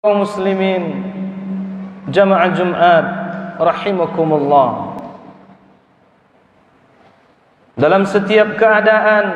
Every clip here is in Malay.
Kaum muslimin jamaah Jumat rahimakumullah, dalam setiap keadaan,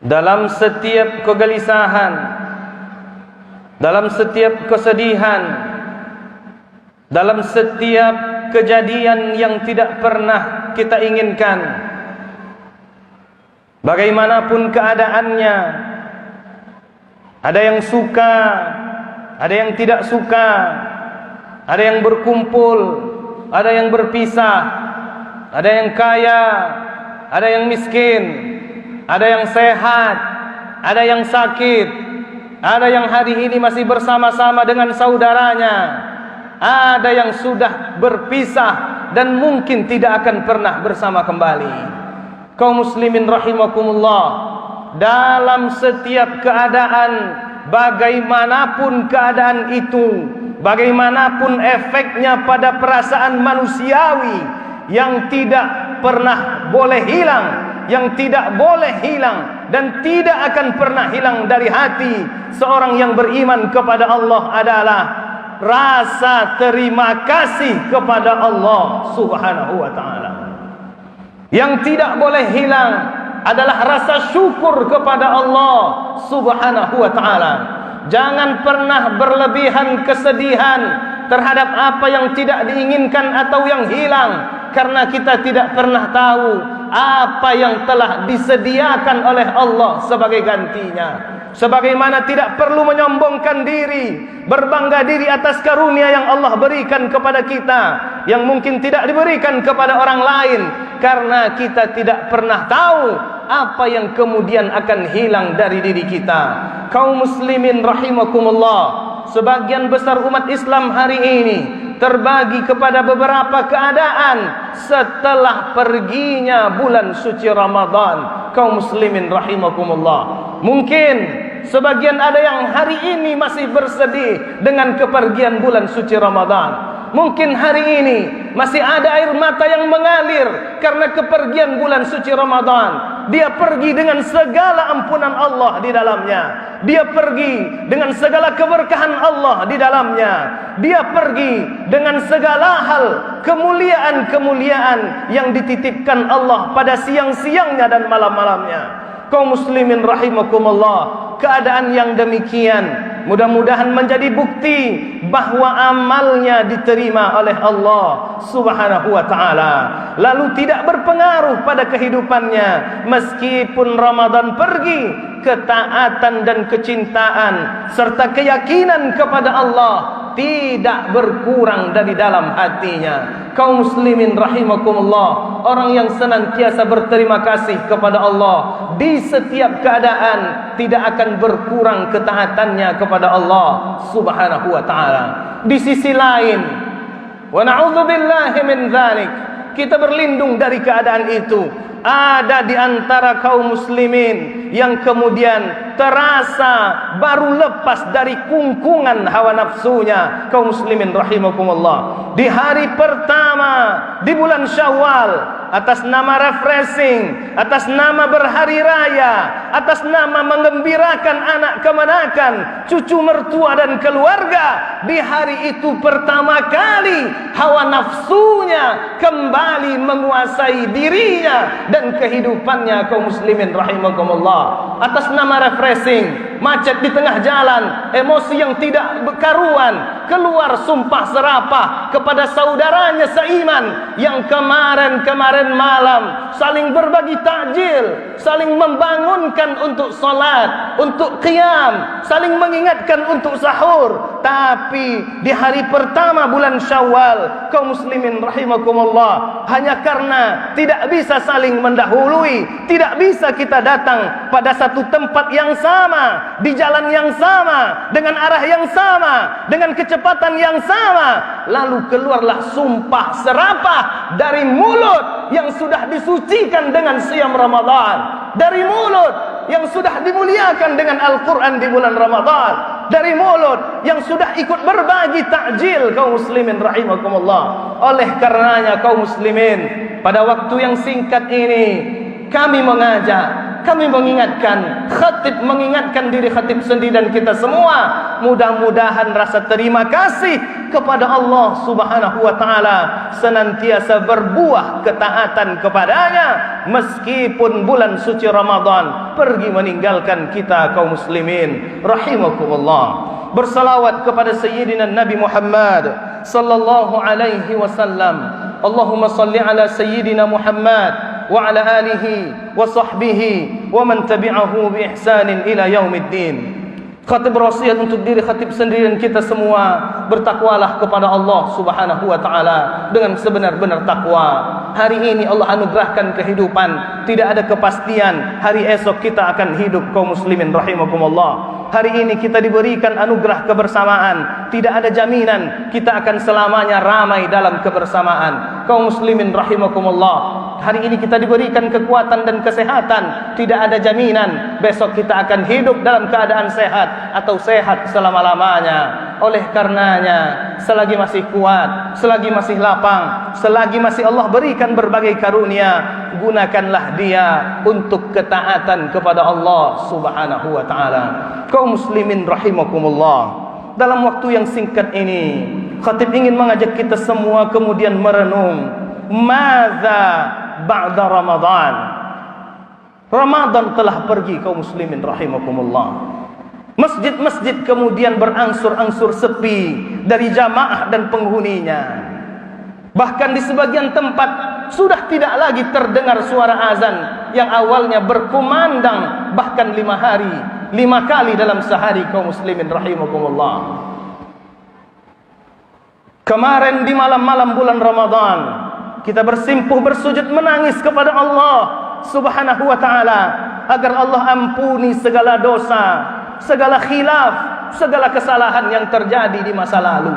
dalam setiap kegelisahan, dalam setiap kesedihan, dalam setiap kejadian yang tidak pernah kita inginkan, bagaimanapun keadaannya, ada yang suka, ada yang tidak suka, ada yang berkumpul, ada yang berpisah, ada yang kaya, ada yang miskin, ada yang sehat, ada yang sakit, ada yang hari ini masih bersama-sama dengan saudaranya, ada yang sudah berpisah dan mungkin tidak akan pernah bersama kembali. Kaum muslimin rahimakumullah, dalam setiap keadaan, bagaimanapun keadaan itu, bagaimanapun efeknya pada perasaan manusiawi yang tidak pernah boleh hilang, yang tidak boleh hilang dan tidak akan pernah hilang dari hati seorang yang beriman kepada Allah adalah rasa terima kasih kepada Allah Subhanahu wa ta'ala. Yang tidak boleh hilang adalah rasa syukur kepada Allah Subhanahu wa ta'ala. Jangan pernah berlebihan kesedihan terhadap apa yang tidak diinginkan atau yang hilang, karena kita tidak pernah tahu apa yang telah disediakan oleh Allah sebagai gantinya. Sebagaimana tidak perlu menyombongkan diri, berbangga diri atas karunia yang Allah berikan kepada kita, yang mungkin tidak diberikan kepada orang lain, karena kita tidak pernah tahu apa yang kemudian akan hilang dari diri kita. Kaum muslimin rahimakumullah, sebagian besar umat Islam hari ini terbagi kepada beberapa keadaan setelah perginya bulan suci Ramadan. Kaum muslimin rahimakumullah, mungkin sebagian ada yang hari ini masih bersedih dengan kepergian bulan suci Ramadan. Mungkin hari ini masih ada air mata yang mengalir karena kepergian bulan suci Ramadan. Dia pergi dengan segala ampunan Allah di dalamnya. Dia pergi dengan segala keberkahan Allah di dalamnya. Dia pergi dengan segala hal kemuliaan-kemuliaan yang dititipkan Allah pada siang-siangnya dan malam-malamnya. Kaum muslimin rahimakumullah, keadaan yang demikian mudah-mudahan menjadi bukti bahwa amalnya diterima oleh Allah Subhanahu wa ta'ala, lalu tidak berpengaruh pada kehidupannya. Meskipun Ramadan pergi, ketaatan dan kecintaan serta keyakinan kepada Allah tidak berkurang dari dalam hatinya. Kaum muslimin rahimakumullah, orang yang senantiasa berterima kasih kepada Allah di setiap keadaan, tidak akan berkurang ketaatannya kepada Allah Subhanahu wa ta'ala. Di sisi lain, wa na'udzubillahi min dzalik, kita berlindung dari keadaan itu. Ada di antara kaum muslimin yang kemudian terasa baru lepas dari kungkungan hawa nafsunya. Kaum muslimin rahimakumullah, di hari pertama di bulan Syawal, atas nama refreshing, atas nama berhari raya, atas nama mengembirakan anak kemenakan, cucu mertua dan keluarga, di hari itu pertama kali hawa nafsunya kembali menguasai dirinya dan kehidupannya. Kaum muslimin rahimakumullah, atas nama refreshing, macet di tengah jalan, emosi yang tidak berkaruan, keluar sumpah serapah kepada saudaranya seiman yang kemarin malam saling berbagi takjil, saling membangunkan untuk salat, untuk qiyam, saling mengingatkan untuk sahur. Tapi di hari pertama bulan Syawal, kaum muslimin rahimakumullah, hanya karena tidak bisa saling mendahului, tidak bisa kita datang pada satu tempat yang sama, di jalan yang sama, dengan arah yang sama, dengan kecepatan yang sama, lalu keluarlah sumpah serapah dari mulut yang sudah disucikan dengan siam Ramadan, dari mulut yang sudah dimuliakan dengan Al-Quran di bulan Ramadan, dari mulut yang sudah ikut berbagi takjil. Kaum muslimin rahimakumullah, oleh karenanya kaum muslimin, pada waktu yang singkat ini kami mengajak kami mengingatkan, khatib mengingatkan diri khatib sendiri dan kita semua, mudah-mudahan rasa terima kasih kepada Allah Subhanahu wa taala senantiasa berbuah ketaatan kepadanya meskipun bulan suci Ramadan pergi meninggalkan kita kaum muslimin rahimakumullah. Bersalawat kepada sayyidina Nabi Muhammad sallallahu alaihi wasallam. Allahumma salli ala sayyidina Muhammad wa ala alihi wa sahbihi wa man tabi'ahu bi ihsanin ila yaumiddin. Khatib berwasiat untuk diri khatib sendiri dan kita semua, bertakwalah kepada Allah Subhanahu wa taala dengan sebenar-benar takwa. Hari ini Allah anugerahkan kehidupan, tidak ada kepastian hari esok kita akan hidup kaum muslimin rahimakumullah. Hari ini kita diberikan anugerah kebersamaan, tidak ada jaminan kita akan selamanya ramai dalam kebersamaan. Kaum muslimin rahimakumullah, hari ini kita diberikan kekuatan dan kesehatan, tidak ada jaminan besok kita akan hidup dalam keadaan sehat atau sehat selama-lamanya. Oleh karenanya, selagi masih kuat, selagi masih lapang, selagi masih Allah berikan berbagai karunia, gunakanlah dia untuk ketaatan kepada Allah Subhanahu wa taala. Kaum muslimin rahimakumullah, dalam waktu yang singkat ini khatib ingin mengajak kita semua kemudian merenung, madza ba'da Ramadan. Ramadan telah pergi kaum muslimin rahimakumullah. Masjid-masjid kemudian berangsur-angsur sepi dari jamaah dan penghuninya. Bahkan di sebagian tempat sudah tidak lagi terdengar suara azan yang awalnya berkumandang bahkan 5 hari, 5 kali dalam sehari kaum muslimin rahimakumullah. Kemarin di malam-malam bulan Ramadan kita bersimpuh bersujud menangis kepada Allah Subhanahu wa taala agar Allah ampuni segala dosa, segala khilaf, segala kesalahan yang terjadi di masa lalu.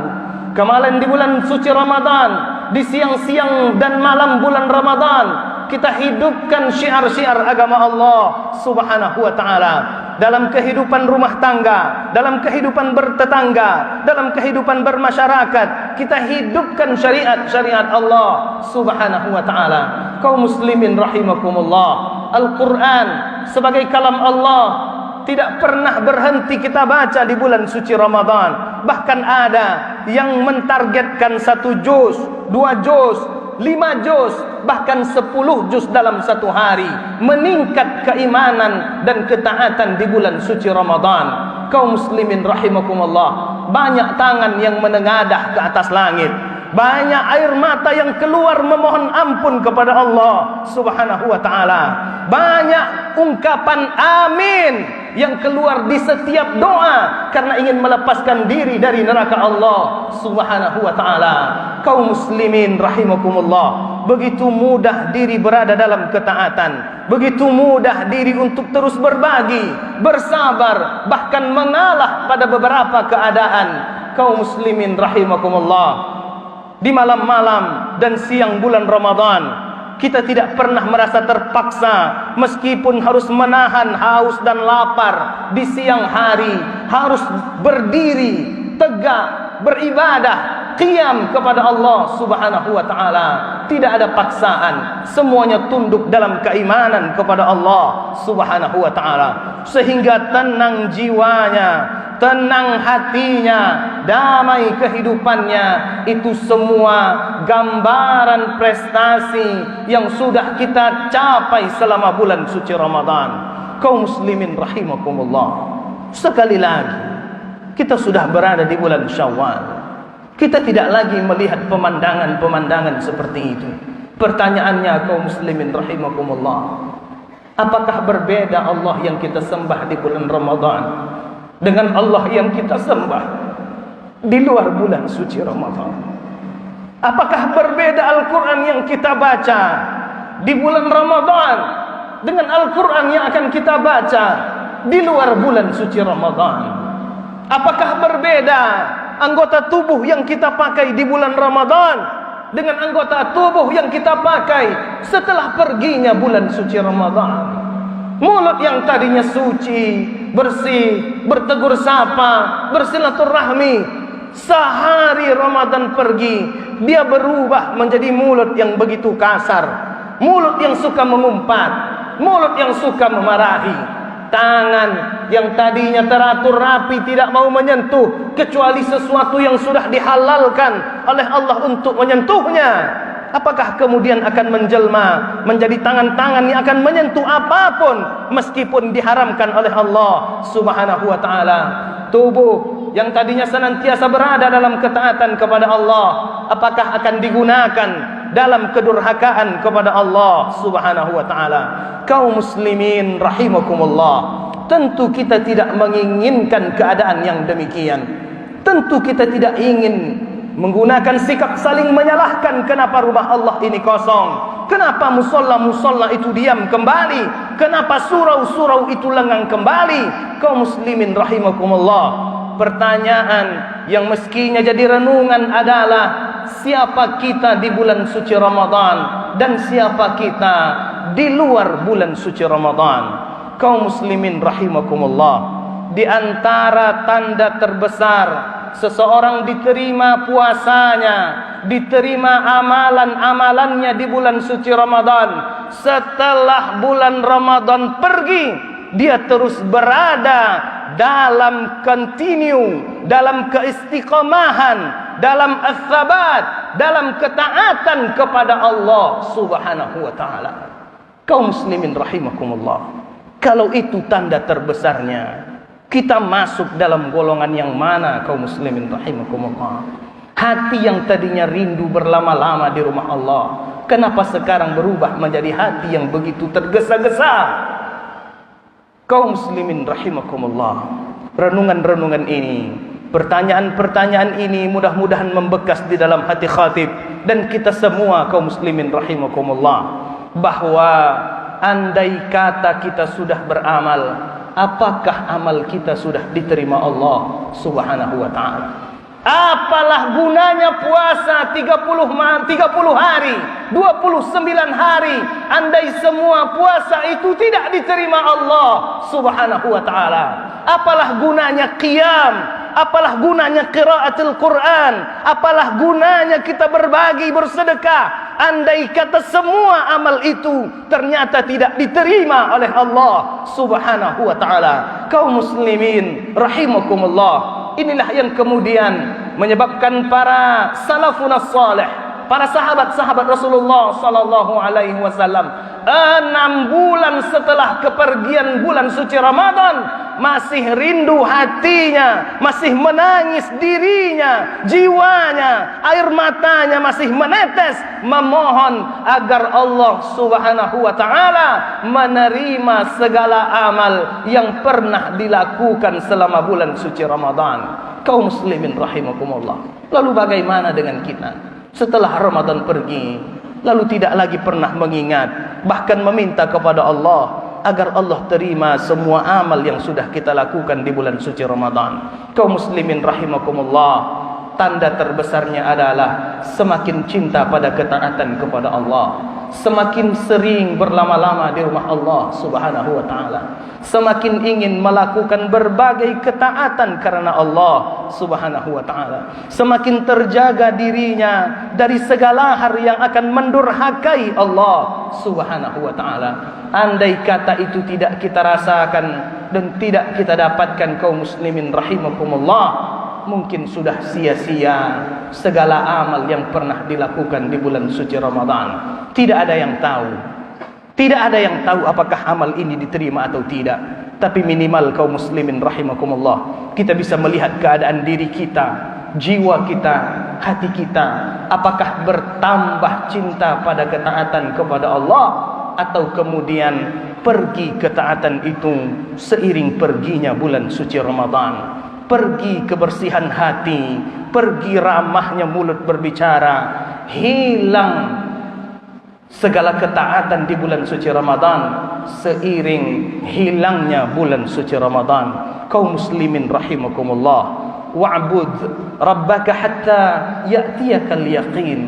Kemarin di bulan suci Ramadan, di siang-siang dan malam bulan Ramadan, kita hidupkan syiar-syiar agama Allah Subhanahu wa taala dalam kehidupan rumah tangga, dalam kehidupan bertetangga, dalam kehidupan bermasyarakat. Kita hidupkan syariat-syariat Allah Subhanahu wa taala. Kaum muslimin rahimakumullah, Al-Qur'an sebagai kalam Allah tidak pernah berhenti kita baca di bulan suci Ramadan. Bahkan ada yang mentargetkan 1 juz, 2 juz, 5 juz, bahkan 10 juz dalam satu hari. Meningkat keimanan dan ketaatan di bulan suci Ramadan. Kaum muslimin rahimakumullah, banyak tangan yang menengadah ke atas langit, banyak air mata yang keluar memohon ampun kepada Allah Subhanahu wa taala, banyak ungkapan amin yang keluar di setiap doa karena ingin melepaskan diri dari neraka Allah Subhanahu wa taala. Kaum muslimin rahimakumullah, begitu mudah diri berada dalam ketaatan, begitu mudah diri untuk terus berbagi, bersabar, bahkan mengalah pada beberapa keadaan. Kaum muslimin rahimakumullah, di malam-malam dan siang bulan Ramadan kita tidak pernah merasa terpaksa meskipun harus menahan haus dan lapar. Di siang hari harus berdiri tegak beribadah, qiyam kepada Allah Subhanahu wa taala. Tidak ada paksaan, semuanya tunduk dalam keimanan kepada Allah Subhanahu wa taala, sehingga tenang jiwanya, tenang hatinya, damai kehidupannya. Itu semua gambaran prestasi yang sudah kita capai selama bulan suci Ramadan. Kaum muslimin rahimakumullah, sekali lagi kita sudah berada di bulan Syawal. Kita tidak lagi melihat pemandangan-pemandangan seperti itu. Pertanyaannya kaum muslimin rahimakumullah, apakah berbeda Allah yang kita sembah di bulan Ramadan dengan Allah yang kita sembah di luar bulan suci Ramadan? Apakah berbeda Al-Quran yang kita baca di bulan Ramadan dengan Al-Quran yang akan kita baca di luar bulan suci Ramadan? Apakah berbeda anggota tubuh yang kita pakai di bulan Ramadan dengan anggota tubuh yang kita pakai setelah perginya bulan suci Ramadan? Mulut yang tadinya suci, bersih, bertegur sapa, bersilaturahmi, sehari Ramadan pergi, dia berubah menjadi mulut yang begitu kasar, mulut yang suka mengumpat, mulut yang suka memarahi, tangan yang tadinya teratur rapi tidak mau menyentuh kecuali sesuatu yang sudah dihalalkan oleh Allah untuk menyentuhnya. Apakah kemudian akan menjelma menjadi tangan-tangan yang akan menyentuh apapun meskipun diharamkan oleh Allah Subhanahu wa taala? Tubuh yang tadinya senantiasa berada dalam ketaatan kepada Allah, apakah akan digunakan dalam kedurhakaan kepada Allah Subhanahu wa taala? Kaum muslimin rahimakumullah, tentu kita tidak menginginkan keadaan yang demikian. Tentu kita tidak ingin menggunakan sikap saling menyalahkan. Kenapa rumah Allah ini kosong? Kenapa musola-musola itu diam kembali? Kenapa surau-surau itu lengang kembali? Kaum muslimin rahimakumullah, pertanyaan yang mestinya jadi renungan adalah siapa kita di bulan suci Ramadan dan siapa kita di luar bulan suci Ramadan. Kaum muslimin rahimakumullah, di antara tanda terbesar seseorang diterima puasanya, diterima amalan-amalannya di bulan suci Ramadan, setelah bulan Ramadan pergi, dia terus berada dalam continue, dalam keistiqomahan, dalam as-sabat, dalam ketaatan kepada Allah Subhanahu wa taala. Kaum muslimin rahimakumullah, kalau itu tanda terbesarnya, kita masuk dalam golongan yang mana kaum muslimin rahimakumullah? Hati yang tadinya rindu berlama-lama di rumah Allah, kenapa sekarang berubah menjadi hati yang begitu tergesa-gesa? Kaum muslimin rahimakumullah, renungan-renungan ini, pertanyaan-pertanyaan ini mudah-mudahan membekas di dalam hati khatib dan kita semua kaum muslimin rahimakumullah, bahwa andai kata kita sudah beramal, apakah amal kita sudah diterima Allah Subhanahu wa taala? Apalah gunanya puasa 30 hari, 29 hari, andai semua puasa itu tidak diterima Allah Subhanahu wa taala? Apalah gunanya qiyam? Apalah gunanya qiraatul Quran? Apalah gunanya kita berbagi, bersedekah, andai kata semua amal itu ternyata tidak diterima oleh Allah Subhanahu wa taala? Kaum muslimin rahimakumullah, inilah yang kemudian menyebabkan para salafun salih, para sahabat-sahabat Rasulullah sallallahu alaihi wasallam, 6 bulan setelah kepergian bulan suci Ramadan masih rindu hatinya, masih menangis dirinya, jiwanya, air matanya masih menetes memohon agar Allah Subhanahu wa taala menerima segala amal yang pernah dilakukan selama bulan suci Ramadan. Kaum muslimin rahimakumullah, lalu bagaimana dengan kita setelah Ramadan pergi, lalu tidak lagi pernah mengingat, bahkan meminta kepada Allah agar Allah terima semua amal yang sudah kita lakukan di bulan suci Ramadan? Kaum muslimin rahimakumullah, tanda terbesarnya adalah semakin cinta pada ketaatan kepada Allah, semakin sering berlama-lama di rumah Allah Subhanahu wa taala, semakin ingin melakukan berbagai ketaatan karena Allah Subhanahu wa taala, semakin terjaga dirinya dari segala hal yang akan mendurhakai Allah Subhanahu wa taala. Andai kata itu tidak kita rasakan dan tidak kita dapatkan kaum muslimin rahimakumullah, mungkin sudah sia-sia segala amal yang pernah dilakukan di bulan suci Ramadan. Tidak ada yang tahu. Tidak ada yang tahu apakah amal ini diterima atau tidak. Tapi minimal kaum muslimin rahimakumullah, kita bisa melihat keadaan diri kita, jiwa kita, hati kita, apakah bertambah cinta pada ketaatan kepada Allah, atau kemudian pergi ketaatan itu seiring perginya bulan suci Ramadan. Pergi kebersihan hati, pergi ramahnya mulut berbicara, hilang segala ketaatan di bulan suci Ramadan seiring hilangnya bulan suci Ramadan. Kaum muslimin rahimakumullah, wa'bud rabbaka hatta ya'tiyakal yaqin.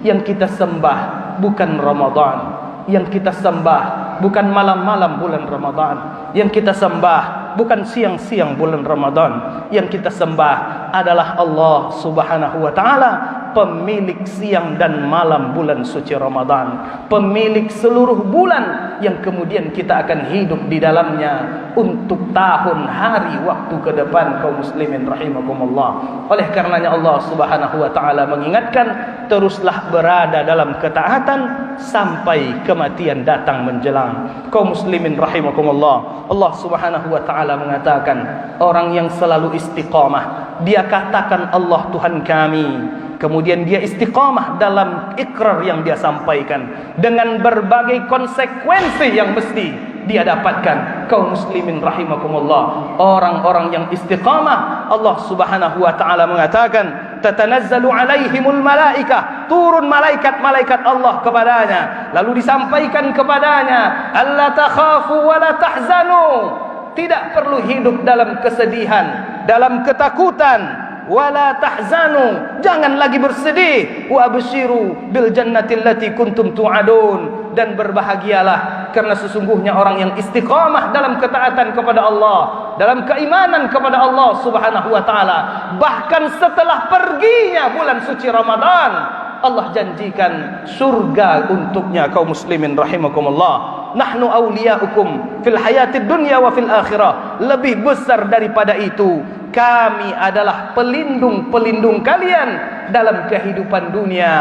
Yang kita sembah bukan Ramadan, yang kita sembah bukan malam-malam bulan Ramadan, yang kita sembah bukan siang-siang bulan Ramadan. Yang kita sembah adalah Allah Subhanahu wa taala, pemilik siang dan malam bulan suci Ramadan, pemilik seluruh bulan yang kemudian kita akan hidup di dalamnya untuk tahun, hari, waktu ke depan, kaum muslimin rahimakumullah. Oleh karenanya Allah Subhanahu wa taala mengingatkan, teruslah berada dalam ketaatan sampai kematian datang menjelang. Kaum muslimin rahimakumullah, Allah Subhanahu wa taala mengatakan, orang yang selalu istiqamah, dia katakan Allah Tuhan kami, kemudian dia istiqamah dalam ikrar yang dia sampaikan dengan berbagai konsekuensi yang mesti dia dapatkan. Kaum muslimin rahimakumullah, orang-orang yang istiqamah, Allah Subhanahu wa taala mengatakan, tatanazzalu alaihimul malaikah, turun malaikat-malaikat Allah kepadanya, lalu disampaikan kepadanya, alla takhafu wa la tahzanu, tidak perlu hidup dalam kesedihan, dalam ketakutan, wala tahzanu, jangan lagi bersedih, wa abshiru bil jannati allati kuntum tu'adun, dan berbahagialah karena sesungguhnya orang yang istiqamah dalam ketaatan kepada Allah, dalam keimanan kepada Allah Subhanahu wa taala, bahkan setelah perginya bulan suci Ramadan, Allah janjikan surga untuknya. Kaum muslimin rahimakumullah, nahnu awliyaukum fil hayatid dunya wa fil akhirah, lebih besar daripada itu, kami adalah pelindung-pelindung kalian dalam kehidupan dunia,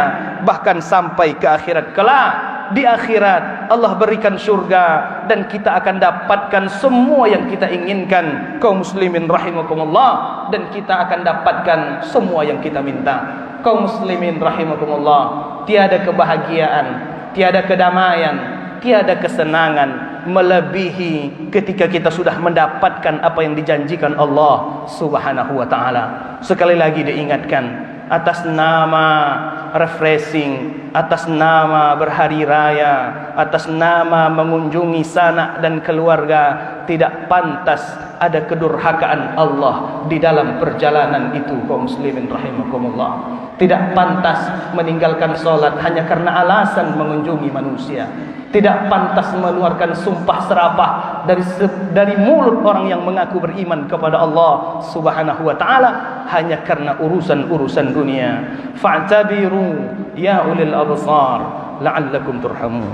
bahkan sampai ke akhirat kelak. Di akhirat Allah berikan surga dan kita akan dapatkan semua yang kita inginkan, kaum muslimin rahimakumullah, dan kita akan dapatkan semua yang kita minta. Kaum muslimin rahimakumullah, tiada kebahagiaan, tiada kedamaian, tiada kesenangan melebihi ketika kita sudah mendapatkan apa yang dijanjikan Allah Subhanahu wa taala. Sekali lagi diingatkan, atas nama refreshing, atas nama berhari raya, atas nama mengunjungi sanak dan keluarga, tidak pantas ada kedurhakaan Allah di dalam perjalanan itu. Kaum muslimin rahimakumullah, tidak pantas meninggalkan solat hanya karena alasan mengunjungi manusia. Tidak pantas mengeluarkan sumpah serapah dari mulut orang yang mengaku beriman kepada Allah Subhanahu wa taala hanya karena urusan-urusan dunia. Fa'tabiru ya ulil absar la'allakum turhamun.